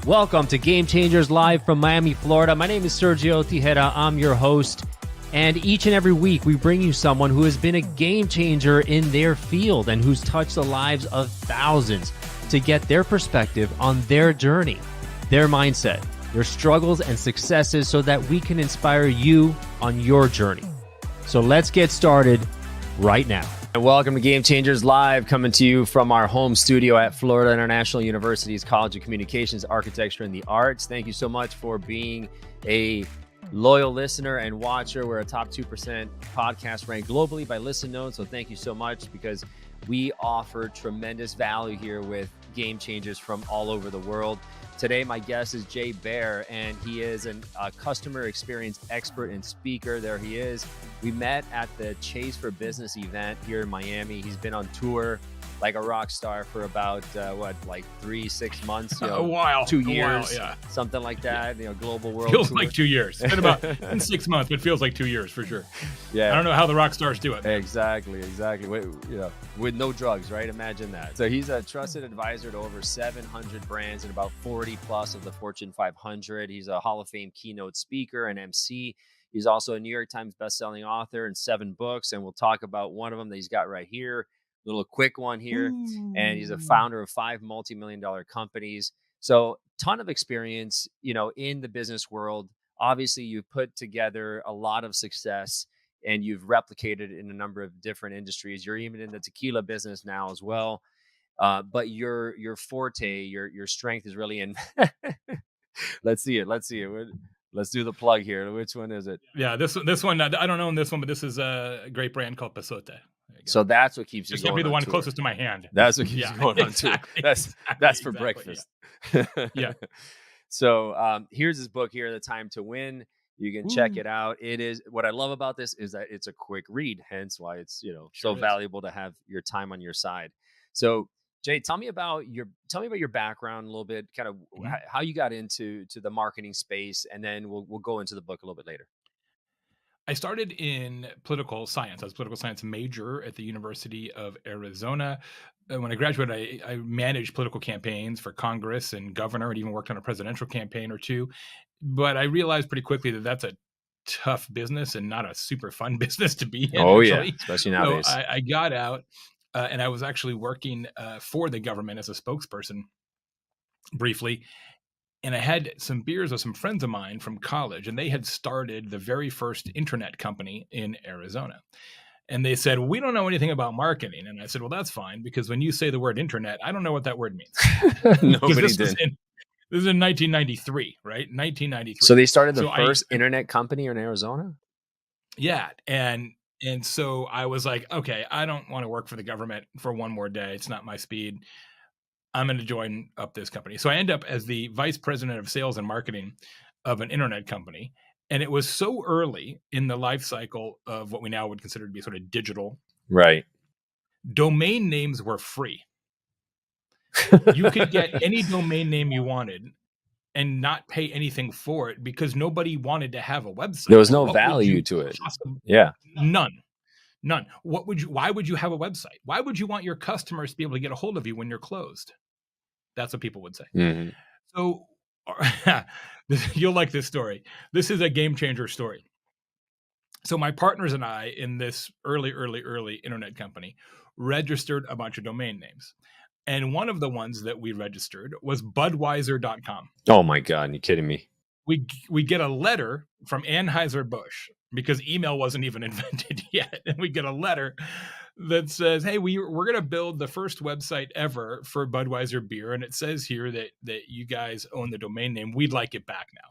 Welcome to Game Changers Live from Miami, Florida. My name is Sergio Tigera. I'm your host. And each and every week, we bring you someone who has been a game changer in their field and who's touched the lives of thousands to get their perspective on their journey, their mindset, their struggles and successes so that we can inspire you on your journey. So let's get started right now. And welcome to Game Changers Live, coming to you from our home studio at Florida International University's College of Communications, Architecture, and the Arts. Thank you so much for being a loyal listener and watcher. We're a top 2% podcast ranked globally by Listen Notes. So thank you so much, because we offer tremendous value here with game changers from all over the world. Today, my guest is Baer, and he is a customer experience expert and speaker. There he is. We met at the Chase for Business event here in Miami. He's been on tour like a rock star for about, 3-6 months? A while. 2 years, yeah. Something like that, global world Feels tour. like 2 years. It's been about 6 months, but it feels like 2 years for sure. Yeah. I don't know how the rock stars do it. Exactly. With no drugs, right? Imagine that. So he's a trusted advisor to over 700 brands and about 40 plus of the Fortune 500. He's a Hall of Fame keynote speaker and MC. He's also a New York Times bestselling author and 7 books. And we'll talk about one of them that he's got right here. Little quick one here. Ooh. And he's a founder of 5 multi-million-dollar companies. So ton of experience, in the business world. Obviously, you've put together a lot of success and you've replicated it in a number of different industries. You're even in the tequila business now as well. But your forte, your strength is really in. Let's see it. Let's do the plug here. Which one is it? Yeah, this one. I don't know this one, but this is a great brand called Pasote. So that's what keeps you Just going. Give me the one tour. Closest to my hand. That's what keeps you going on tour. That's for breakfast. Yeah. So here's his book here, The Time to Win. You can check it out. It is, what I love about this is that it's a quick read, hence why it's so valuable to have your time on your side. So Jay, tell me about your background a little bit, kind of how you got into the marketing space, and then we'll go into the book a little bit later. I started in political science. I was a political science major at the University of Arizona. When I graduated, I managed political campaigns for Congress and governor, and even worked on a presidential campaign or two. But I realized pretty quickly that that's a tough business and not a super fun business to be in. Oh, actually. Yeah, especially nowadays. So I got out, and I was actually working for the government as a spokesperson briefly. And I had some beers with some friends of mine from college, and they had started the very first internet company in Arizona. And they said, we don't know anything about marketing. And I said, well, that's fine, because when you say the word internet, I don't know what that word means. Nobody did. This is in 1993, right? 1993. So they started the first internet company in Arizona? Yeah. And so I was like, okay, I don't want to work for the government for one more day. It's not my speed. I'm going to join up this company. So I end up as the vice president of sales and marketing of an internet company. And it was so early in the life cycle of what we now would consider to be sort of digital. Right. Domain names were free. You could get any domain name you wanted and not pay anything for it, because nobody wanted to have a website. There was no value to it. Yeah. None. Why would you have a website? Why would you want your customers to be able to get a hold of you when you're closed? That's what people would say. Mm-hmm. So you'll like this story. This is a game changer story. So my partners and I in this early internet company registered a bunch of domain names. And one of the ones that we registered was Budweiser.com. Oh my God, you're kidding me. We get a letter from Anheuser-Busch, because email wasn't even invented yet. And we get a letter that says, hey, we're going to build the first website ever for Budweiser beer. And it says here that you guys own the domain name. We'd like it back now.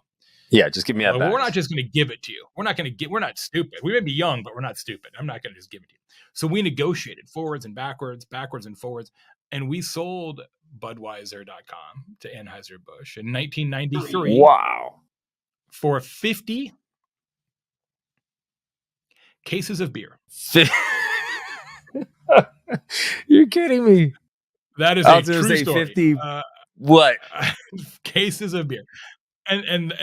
Yeah, just give me that back. We're not just going to give it to you. We're not stupid. We may be young, but we're not stupid. I'm not going to just give it to you. So we negotiated forwards and backwards and forwards. And we sold Budweiser.com to Anheuser-Busch in 1993. Wow. For 50 cases of beer. You're kidding me. That is a true story. 50 what? Cases of beer. And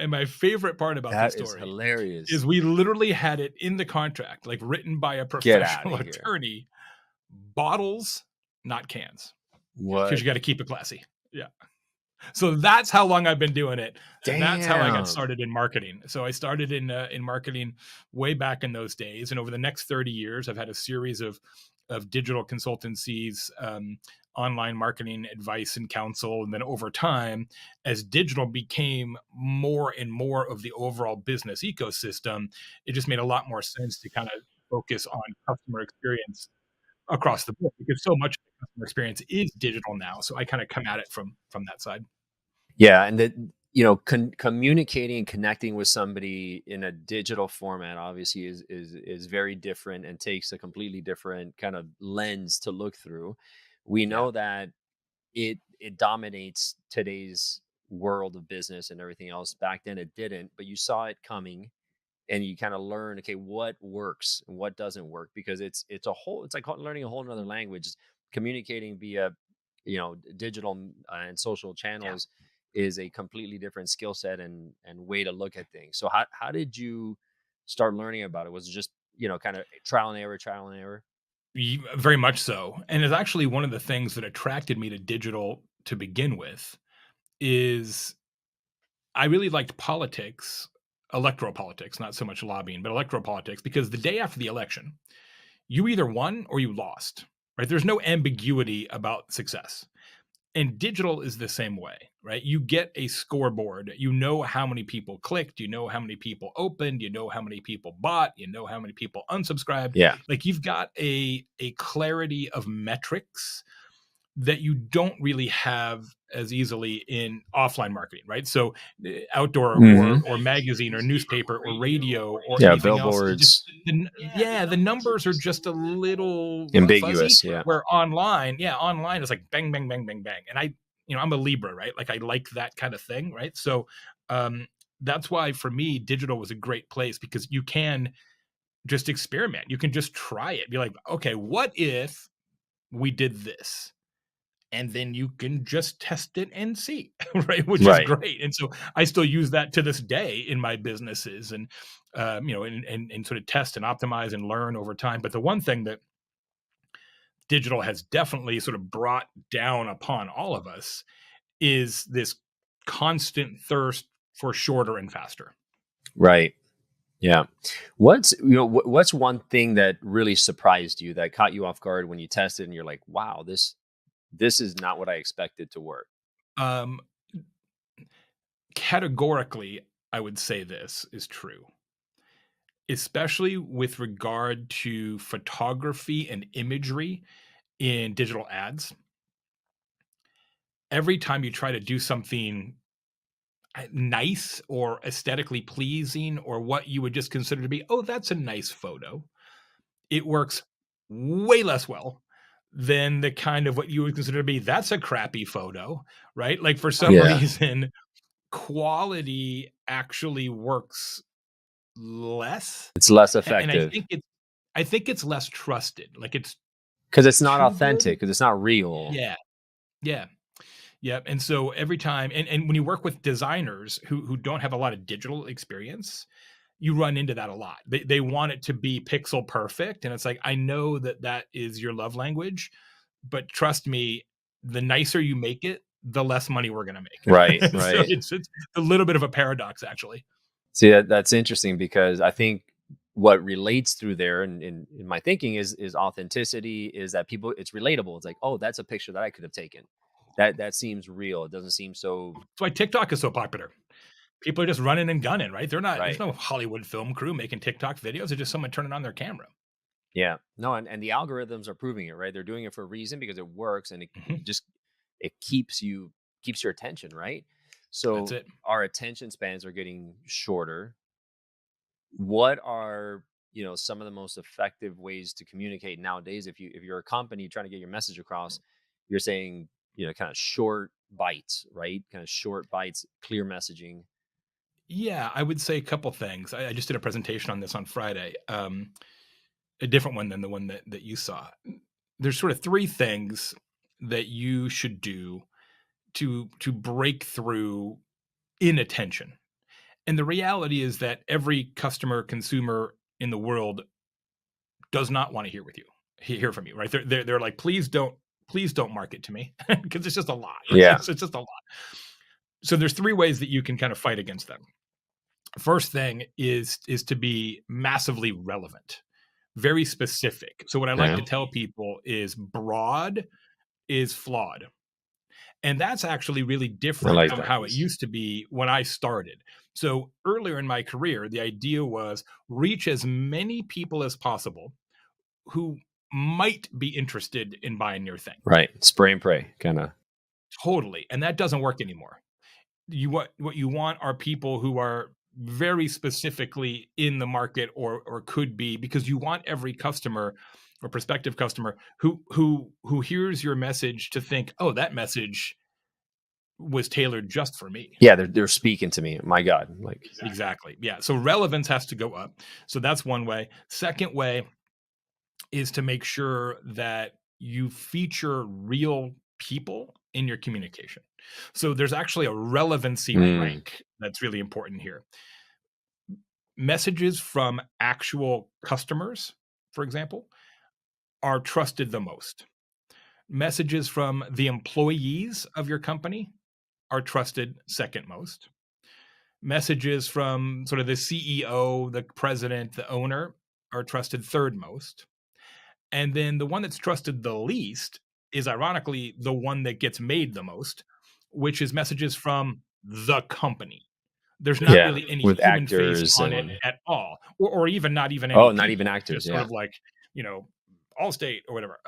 my favorite part about this story is hilarious. Is we literally had it in the contract, like written by a professional attorney. Bottles, not cans. What? Because you got to keep it classy. Yeah. So that's how long I've been doing it. That's how I got Damn. started in marketing. So I started in marketing way back in those days, and over the next 30 years, I've had a series of digital consultancies, online marketing advice and counsel, and then over time, as digital became more and more of the overall business ecosystem, it just made a lot more sense to kind of focus on customer experience across the board because so much of the customer experience is digital now. So I kind of come at it from that side. Yeah, and that communicating and connecting with somebody in a digital format obviously is very different and takes a completely different kind of lens to look through. We Yeah. know that it dominates today's world of business and everything else. Back then it didn't, but you saw it coming and you kind of learn, okay, what works and what doesn't work, because it's like learning a whole another language. Communicating via digital and social Yeah. channels is a completely different skill set and way to look at things. So how did you start learning about it? Was it just kind of trial and error? Very much so. And it's actually one of the things that attracted me to digital to begin with is I really liked politics, electoral politics, not so much lobbying, but electoral politics, because the day after the election, you either won or you lost, right? There's no ambiguity about success. And digital is the same way, right? You get a scoreboard. You know how many people clicked. You know how many people opened. You know how many people bought. You know how many people unsubscribed. Yeah. Like you've got a clarity of metrics that you don't really have as easily in offline marketing, right? So outdoor Hmm. or magazine or newspaper or radio or Yeah, anything else, billboards. yeah, the numbers are just a little fuzzy. Ambiguous. Yeah. Where online, yeah, online is like bang, bang, bang, bang, bang. And I'm a Libra, right? Like I like that kind of thing, right? So um, that's why for me, digital was a great place because you can just experiment. You can just try it. Be like, okay, what if we did this? And then you can just test it and see, right? Which is Right. great. And so I still use that to this day in my businesses and, and sort of test and optimize and learn over time. But the one thing that digital has definitely sort of brought down upon all of us is this constant thirst for shorter and faster. Right. Yeah. What's one thing that really surprised you, that caught you off guard when you tested and you're like, wow, this is not what I expected to work? Um, Categorically, I would say this is true, especially with regard to photography and imagery in digital ads. Every time you try to do something nice or aesthetically pleasing or what you would just consider to be, oh, that's a nice photo, it works way less well than the kind of what you would consider to be, that's a crappy photo, right? Like for some Yeah. reason, quality actually works less. It's less And effective I think it's less trusted. Like it's because it's not too good. authentic, because it's not real. Yeah. Yeah. Yeah. And so every time, and when you work with designers who don't have a lot of digital experience, you run into that a lot. They want it to be pixel perfect. And it's like, I know that that is your love language, but trust me, the nicer you make it, the less money we're going to Right. make. So Right. it's a little bit of a paradox, actually. See, that's interesting, because I think what relates through there, and in my thinking, is authenticity, is that people, it's relatable. It's like, oh, that's a picture that I could have taken. That seems real. It doesn't seem so. That's why TikTok is so popular. People are just running and gunning, right? There's Right. no Hollywood film crew making TikTok videos. It's just someone turning on their camera. Yeah. No, and the algorithms are proving it, right? They're doing it for a reason, because it works, and Mhm. it keeps your attention, right? That's So it. our attention spans are getting shorter. What are some of the most effective ways to communicate nowadays? If you're a company trying to get your message across, you're saying kind of short bites, right? Kind of short bites, clear messaging. Yeah, I would say a couple things. I just did a presentation on this on Friday, a different one than the one that you saw. There's sort of three things that you should do to break through inattention. And the reality is that every customer consumer in the world does not want to hear from you, right? They're like, please don't market to me because it's just a lot. Yeah. It's just a lot. So there's three ways that you can kind of fight against them. First thing is to be massively relevant, very specific. So what I like to tell people is broad is flawed. And that's actually really different from how it used to be when I started. So earlier in my career, the idea was reach as many people as possible who might be interested in buying your thing. Right. Spray and pray, kind of. Totally. And that doesn't work anymore. What you want are people who are very specifically in the market or could be, because you want every customer or prospective customer who hears your message to think, oh, that message was tailored just for me. Yeah, they're speaking to me. My God. Like exactly. Yeah. So relevance has to go up. So that's one way. Second way is to make sure that you feature real people in your communication. So there's actually a relevancy rank that's really important here. Messages from actual customers, for example, are trusted the most. Messages from the employees of your company are trusted second most. Messages from sort of the CEO, the president, the owner are trusted third most. And then the one that's trusted the least is ironically the one that gets made the most, which is messages from the company. There's not really any with human actors face on it at all, or even not even any. Oh, not even actors. Just sort of like, Allstate or whatever.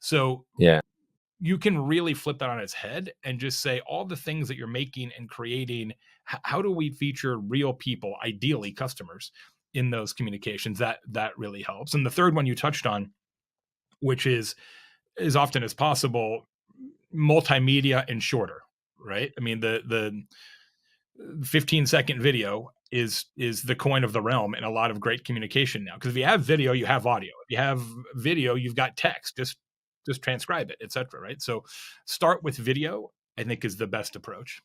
So yeah, you can really flip that on its head and just say all the things that you're making and creating. How do we feature real people, ideally customers, in those communications? That really helps. And the third one you touched on, which is as often as possible, multimedia and shorter, right? I mean, the 15-second video is the coin of the realm in a lot of great communication now. Because if you have video, you have audio. If you have video, you've got text. Just transcribe it, etc. Right? So start with video, I think, is the best approach.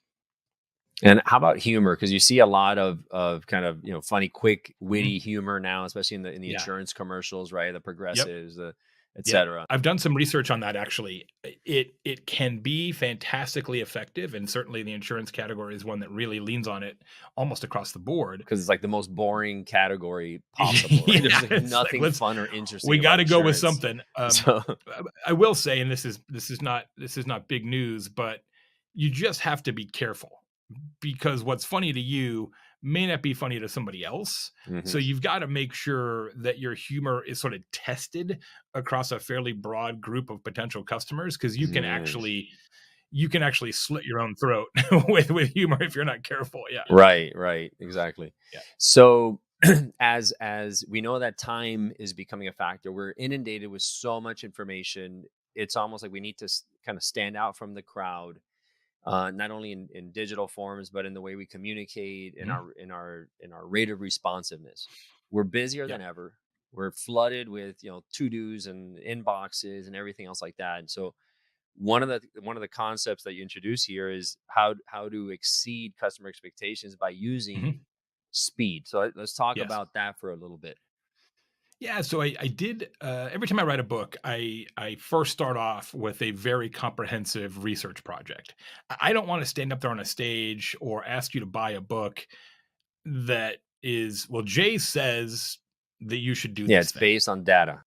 And how about humor? Because you see a lot of kind of funny, quick, witty humor now, especially in the insurance commercials, right? The Progressives, etc. I've done some research on that. Actually, it can be fantastically effective, and certainly the insurance category is one that really leans on it almost across the board, because it's like the most boring category possible. Right? There's like nothing fun or interesting. We got to go with something. I will say, and this is not big news, but you just have to be careful, because what's funny to you may not be funny to somebody else. So you've got to make sure that your humor is sort of tested across a fairly broad group of potential customers, because you can actually slit your own throat with humor if you're not careful. Yeah. Right. Exactly. Yeah. So as we know that time is becoming a factor, we're inundated with so much information. It's almost like we need to kind of stand out from the crowd. Not only in digital forms, but in the way we communicate, in our rate of responsiveness. We're busier than ever. We're flooded with to-dos and inboxes and everything else like that. And so one of the concepts that you introduce here is how to exceed customer expectations by using speed. So let's talk about that for a little bit. Yeah, so I did. Every time I write a book, I first start off with a very comprehensive research project. I don't want to stand up there on a stage or ask you to buy a book that is, well, Jay says that you should do this. Yeah, it's based on data.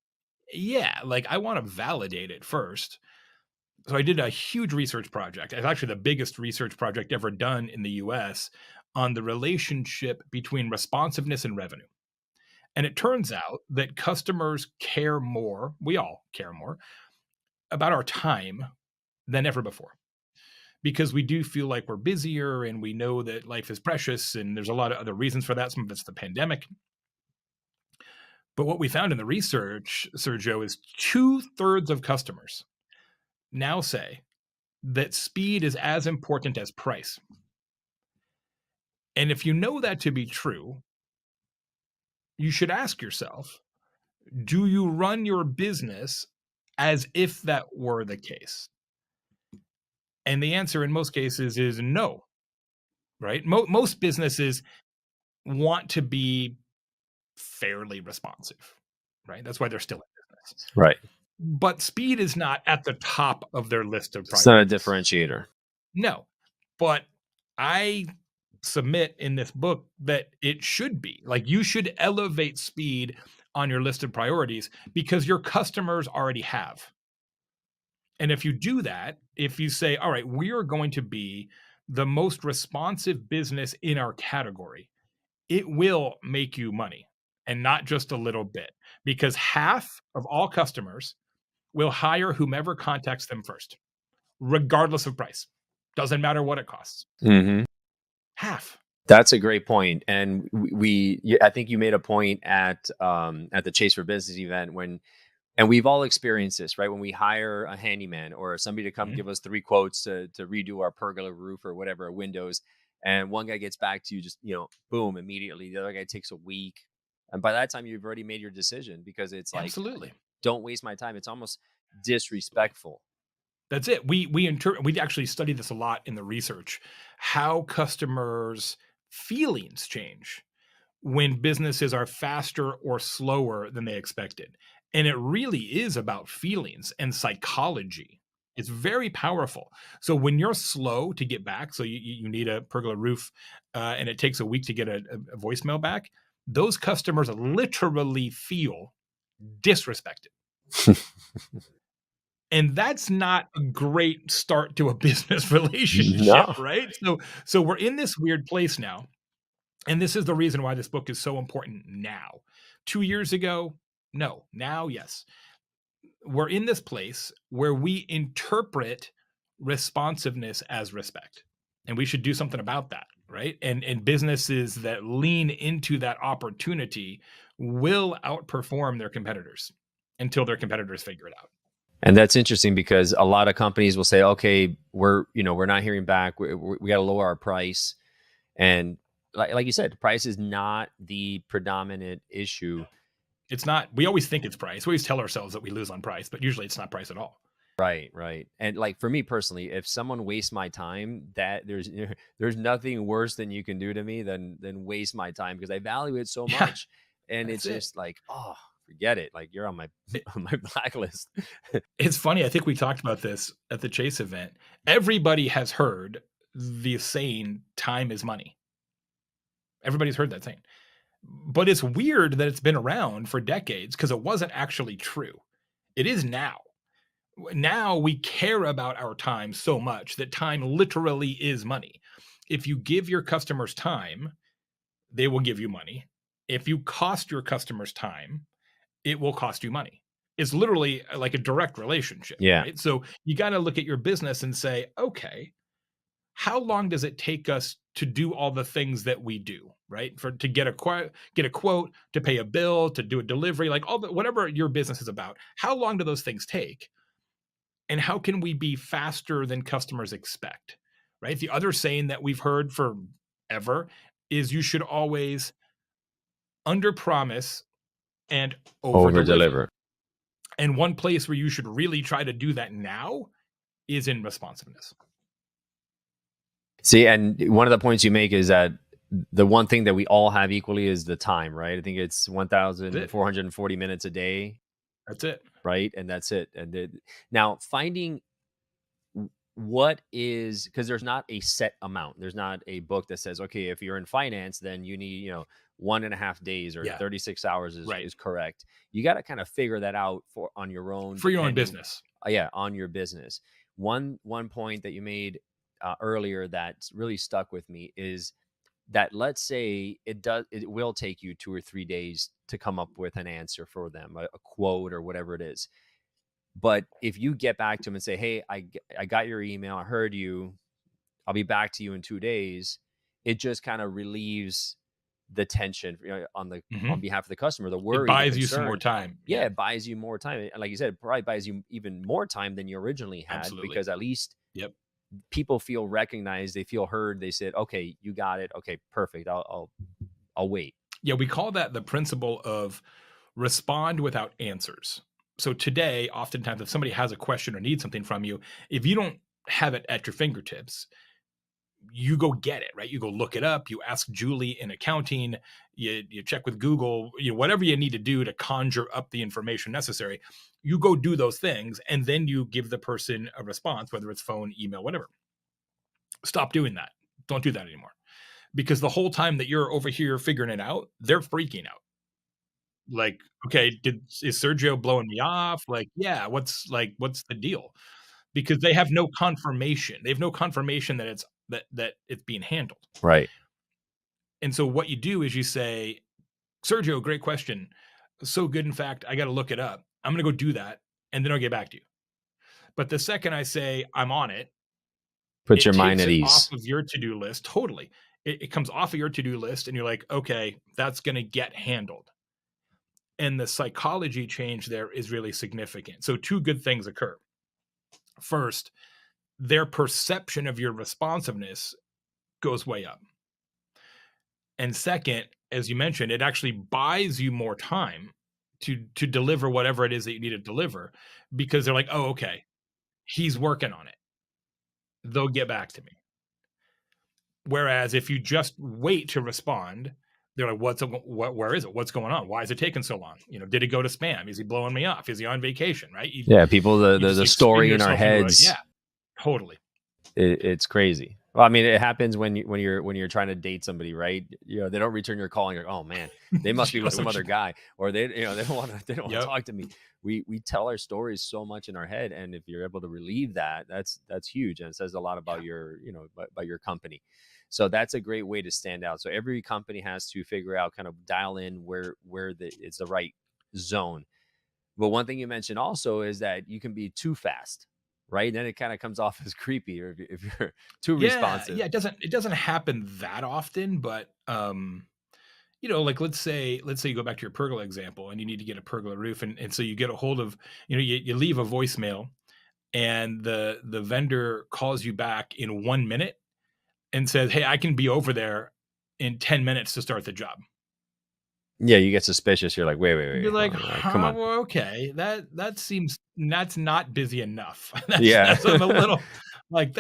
Yeah, like I want to validate it first. So I did a huge research project. It's actually the biggest research project ever done in the US on the relationship between responsiveness and revenue. And it turns out that customers care more, we all care more, about our time than ever before. Because we do feel like we're busier, and we know that life is precious, and there's a lot of other reasons for that. Some of it's the pandemic. But what we found in the research, Sergio, is 2/3 of customers now say that speed is as important as price. And if you know that to be true, you should ask yourself, do you run your business as if that were the case? And the answer in most cases is no, right? Most businesses want to be fairly responsive, right? That's why they're still in business. Right. But speed is not at the top of their list of priorities. It's not a differentiator. No, but I submit in this book that it should be. Like, you should elevate speed on your list of priorities because your customers already have. And if you do that, if you say, all right, we are going to be the most responsive business in our category, it will make you money, and not just a little bit, because half of all customers will hire whomever contacts them first, regardless of price. Doesn't matter what it costs. Mm-hmm. Half. That's a great point. And I think you made a point at the Chase for Business event and we've all experienced this, right? When we hire a handyman or somebody to come give us 3 quotes to redo our pergola roof or whatever, windows, and one guy gets back to you just, boom, immediately. The other guy takes a week. And by that time, you've already made your decision, because it's like, absolutely, don't waste my time. It's almost disrespectful. That's it. We actually study this a lot in the research, how customers' feelings change when businesses are faster or slower than they expected. And it really is about feelings and psychology. It's very powerful. So when you're slow to get back, so you need a pergola roof, and it takes a week to get a voicemail back, those customers literally feel disrespected. And that's not a great start to a business relationship, right? So we're in this weird place now. And this is the reason why this book is so important now. 2 years ago, no. Now, yes. We're in this place where we interpret responsiveness as respect. And we should do something about that, right? And businesses that lean into that opportunity will outperform their competitors until their competitors figure it out. And that's interesting, because a lot of companies will say, okay, we're not hearing back. We got to lower our price. And like you said, price is not the predominant issue. It's not. We always think it's price. We always tell ourselves that we lose on price, but usually it's not price at all. Right. And like, for me personally, if someone wastes my time, that there's nothing worse than you can do to me than waste my time, because I value it so much. And it's just like, oh, forget it. Like, you're on my blacklist. It's funny. I think we talked about this at the Chase event. Everybody has heard the saying, time is money. Everybody's heard that saying. But it's weird that it's been around for decades, because it wasn't actually true. It is now. Now we care about our time so much that time literally is money. If you give your customers time, they will give you money. If you cost your customers time, it will cost you money. It's literally like a direct relationship. Yeah. Right? So you got to look at your business and say, okay, how long does it take us to do all the things that we do, right? To get a quote, to pay a bill, to do a delivery, like whatever your business is about. How long do those things take? And how can we be faster than customers expect, right? The other saying that we've heard forever is you should always underpromise and overdeliver. And one place where you should really try to do that now is in responsiveness. See, and one of the points you make is that the one thing that we all have equally is the time, right? I think it's 1,440 minutes a day. That's it. Right. And that's it. And now finding what is, because there's not a set amount. There's not a book that says, okay, if you're in finance, then you need, 1.5 days or 36 hours is correct. You got to kind of figure that out on your own. For your own business. On your business. One point that you made earlier that really stuck with me is that, let's say it will take you 2 or 3 days to come up with an answer for them, a quote or whatever it is. But if you get back to them and say, hey, I got your email, I heard you, I'll be back to you in 2 days, it just kind of relieves the tension on behalf of the customer, the worry. It buys you some more time. Yeah, it buys you more time. And like you said, it probably buys you even more time than you originally had. Absolutely. Because at least people feel recognized, they feel heard. They said, okay, you got it. Okay, perfect. I'll wait. Yeah, we call that the principle of respond without answers. So today, oftentimes, if somebody has a question or needs something from you, if you don't have it at your fingertips, you go get it, right? You go look it up. You ask Julie in accounting. You check with Google. Whatever you need to do to conjure up the information necessary. You go do those things, and then you give the person a response, whether it's phone, email, whatever. Stop doing that. Don't do that anymore. Because the whole time that you're over here figuring it out, they're freaking out. Like, okay, is Sergio blowing me off? Like, yeah, what's the deal? Because they have no confirmation. They have no confirmation that it's being handled. Right. And so what you do is you say, Sergio, great question. So good. In fact, I got to look it up. I'm going to go do that. And then I'll get back to you. But the second I say I'm on it, put your mind at ease. Off of your to-do list. Totally. It comes off of your to-do list and you're like, okay, that's going to get handled. And the psychology change there is really significant. So 2 good things occur. First, their perception of your responsiveness goes way up. And second, as you mentioned, it actually buys you more time to deliver whatever it is that you need to deliver, because they're like, oh, okay, he's working on it. They'll get back to me. Whereas if you just wait to respond, they're like, where is it? What's going on? Why is it taking so long? Did it go to spam? Is he blowing me off? Is he on vacation? Right? People, the story in our heads. Yeah, totally. It's crazy. Well, I mean, it happens when you're trying to date somebody, right? They don't return your call, and you're like, oh man, they must be with some other guy, or they don't want to talk to me. We tell our stories so much in our head, and if you're able to relieve that, that's huge, and it says a lot about your about your company. So that's a great way to stand out. So every company has to figure out, kind of dial in where it's the right zone. But one thing you mentioned also is that you can be too fast, right? Then it kind of comes off as creepy, or if you're too responsive. Yeah, it doesn't happen that often, but like let's say you go back to your pergola example and you need to get a pergola roof, and so you get a hold of, you leave a voicemail, and the vendor calls you back in 1 minute and says, hey, I can be over there in 10 minutes to start the job. Yeah, you get suspicious. You're like, wait. You're like, come on. Well, okay, that seems, that's not busy enough. That's a little like,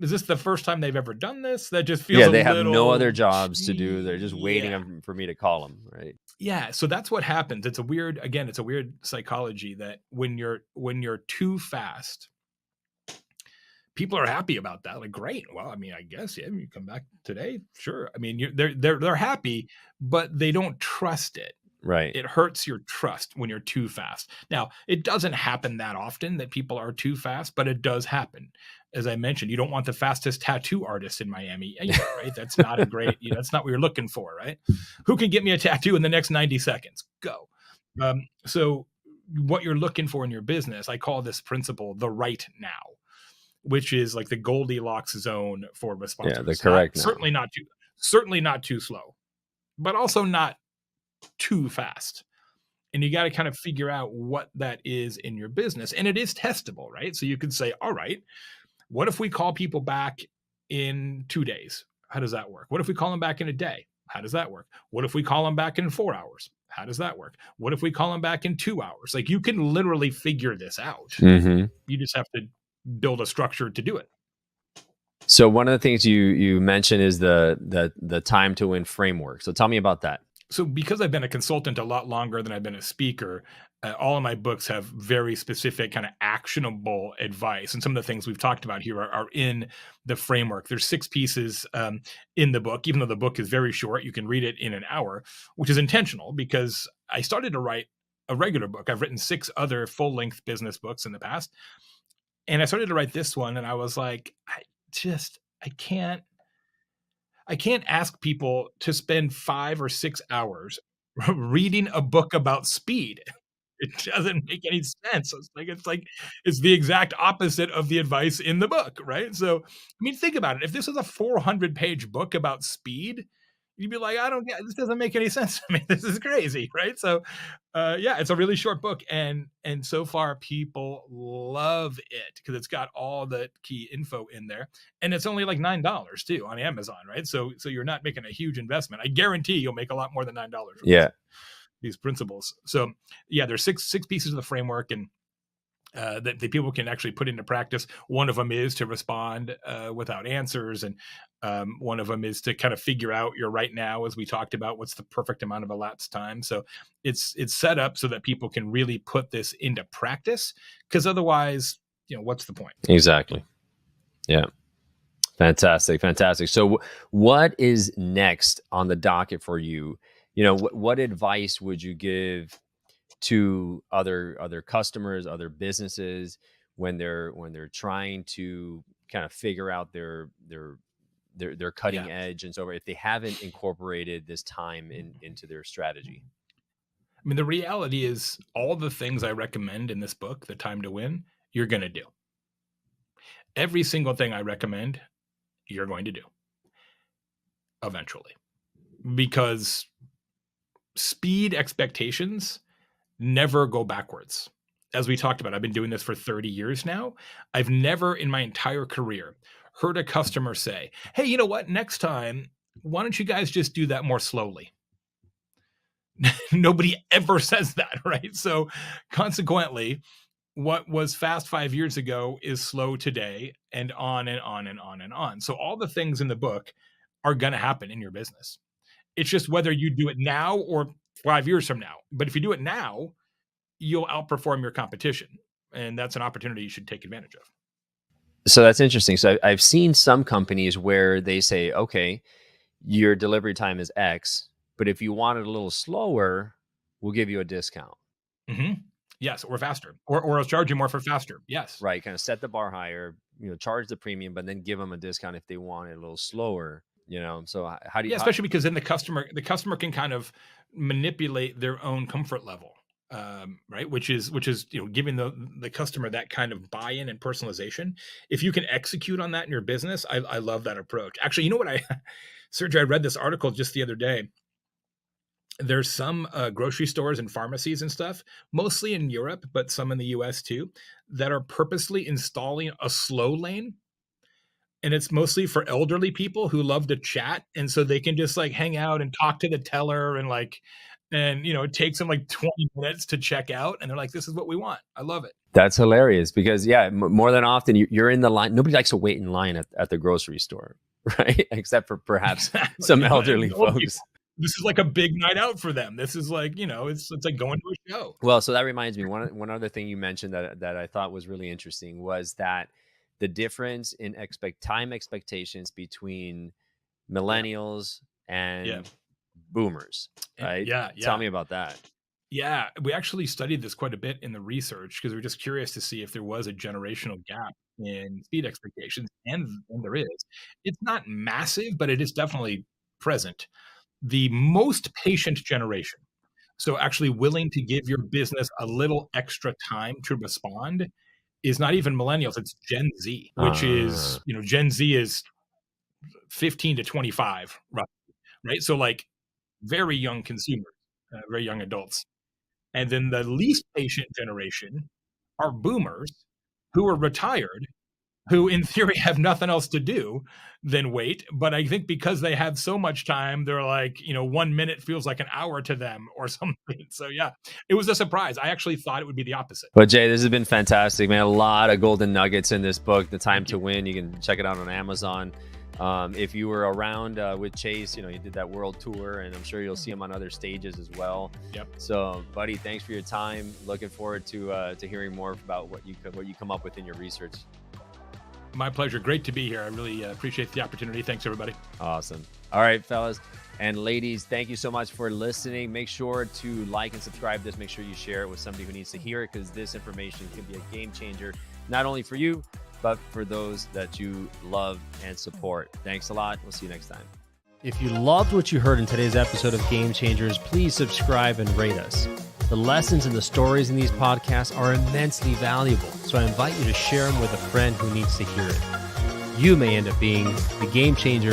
is this the first time they've ever done this? That just feels they have no other jobs to do. They're just waiting for me to call them, right? Yeah, so that's what happens. It's a weird psychology that when you're too fast, people are happy about that. Like, great. Well, I mean, I guess, yeah, you come back today. Sure. I mean, they're happy, but they don't trust it. Right. It hurts your trust when you're too fast. Now, it doesn't happen that often that people are too fast, but it does happen. As I mentioned, you don't want the fastest tattoo artist in Miami, right? That's not a great, that's not what you're looking for, right? Who can get me a tattoo in the next 90 seconds? Go. So what you're looking for in your business, I call this principle the right now, which is like the Goldilocks zone for responsiveness. Yeah, the correct. Certainly not too slow, but also not too fast. And you got to kind of figure out what that is in your business. And it is testable, right? So you could say, all right, what if we call people back in 2 days? How does that work? What if we call them back in a day? How does that work? What if we call them back in 4 hours? How does that work? What if we call them back in 2 hours? Like, you can literally figure this out. Mm-hmm. You just have to build a structure to do it. So one of the things you mentioned is the time to win framework. So tell me about that. So because I've been a consultant a lot longer than I've been a speaker, all of my books have very specific kind of actionable advice. And some of the things we've talked about here are in the framework. There's 6 pieces in the book. Even though the book is very short, you can read it in an hour, which is intentional because I started to write a regular book. I've written 6 other full-length business books in the past. And I started to write this one, and I was like, I can't ask people to spend 5 or 6 hours reading a book about speed. It doesn't make any sense. It's the exact opposite of the advice in the book, right? So, I mean, think about it. If this was a 400-page book about speed, you'd be like, this doesn't make any sense to me. This is crazy, right? So, it's a really short book, and so far people love it because it's got all the key info in there, and it's only like $9 too on Amazon, right? So you're not making a huge investment. I guarantee you'll make a lot more than $9. Yeah, these principles. So there's six pieces of the framework, and that the people can actually put into practice. One of them is to respond without answers. And one of them is to kind of figure out your right now, as we talked about, what's the perfect amount of elapsed time. So it's set up so that people can really put this into practice, because otherwise, what's the point? Exactly. Yeah. Fantastic. So what is next on the docket for you? What advice would you give to other customers, other businesses when they're trying to kind of figure out their cutting edge and so if they haven't incorporated this time into their strategy? I mean, the reality is all the things I recommend in this book, The Time to Win, you're going to do. Every single thing I recommend, you're going to do eventually, because speed expectations never go backwards. As we talked about, I've been doing this for 30 years now. I've never in my entire career heard a customer say, hey, you know what? Next time, why don't you guys just do that more slowly? Nobody ever says that, right? So consequently, what was fast 5 years ago is slow today, and on and on and on and on. So all the things in the book are going to happen in your business. It's just whether you do it now or 5 years from now. But if you do it now, you'll outperform your competition. And that's an opportunity you should take advantage of. So that's interesting. So I've seen some companies where they say, okay, your delivery time is X, but if you want it a little slower, we'll give you a discount. Mm-hmm. Yes, or faster, or I'll charge you more for faster. Yes. Right. Kind of set the bar higher, charge the premium, but then give them a discount if they want it a little slower, So how do you, especially because then the customer can kind of manipulate their own comfort level. Right. Which is, giving the customer that kind of buy-in and personalization. If you can execute on that in your business, I love that approach. Actually, you know what Sergio, I read this article just the other day. There's some grocery stores and pharmacies and stuff, mostly in Europe, but some in the US too, that are purposely installing a slow lane. And it's mostly for elderly people who love to chat. And so they can just hang out and talk to the teller and it takes them 20 minutes to check out. And they're like, this is what we want. I love it. That's hilarious because more than often you're in the line. Nobody likes to wait in line at the grocery store, right? Except for perhaps some elderly folks. People. This is like a big night out for them. This is it's like going to a show. Well, so that reminds me, one other thing you mentioned that I thought was really interesting was that the difference in time expectations between millennials and boomers, right? Yeah. Tell me about that. Yeah, we actually studied this quite a bit in the research because we're just curious to see if there was a generational gap in speed expectations, and there is. It's not massive, but it is definitely present. The most patient generation, so actually willing to give your business a little extra time to respond, is not even millennials, it's Gen Z, which is, Gen Z is 15 to 25, roughly, right? So very young consumers, very young adults. And then the least patient generation are boomers who are retired, who in theory have nothing else to do than wait. But I think because they have so much time, they're 1 minute feels like an hour to them or something. So yeah, it was a surprise. I actually thought it would be the opposite. But Jay, this has been fantastic, man. A lot of golden nuggets in this book, The Time to Win. You can check it out on Amazon. If you were around with Chase, you did that world tour, and I'm sure you'll see him on other stages as well. Yep. So, buddy, thanks for your time. Looking forward to hearing more about what you come up with in your research. My pleasure. Great to be here. I really appreciate the opportunity. Thanks, everybody. Awesome. All right, fellas and ladies, thank you so much for listening. Make sure to like and subscribe this. Make sure you share it with somebody who needs to hear it, because this information can be a game changer, not only for you, but for those that you love and support. Thanks a lot. We'll see you next time. If you loved what you heard in today's episode of Game Changers, please subscribe and rate us. The lessons and the stories in these podcasts are immensely valuable, so I invite you to share them with a friend who needs to hear it. You may end up being the game changer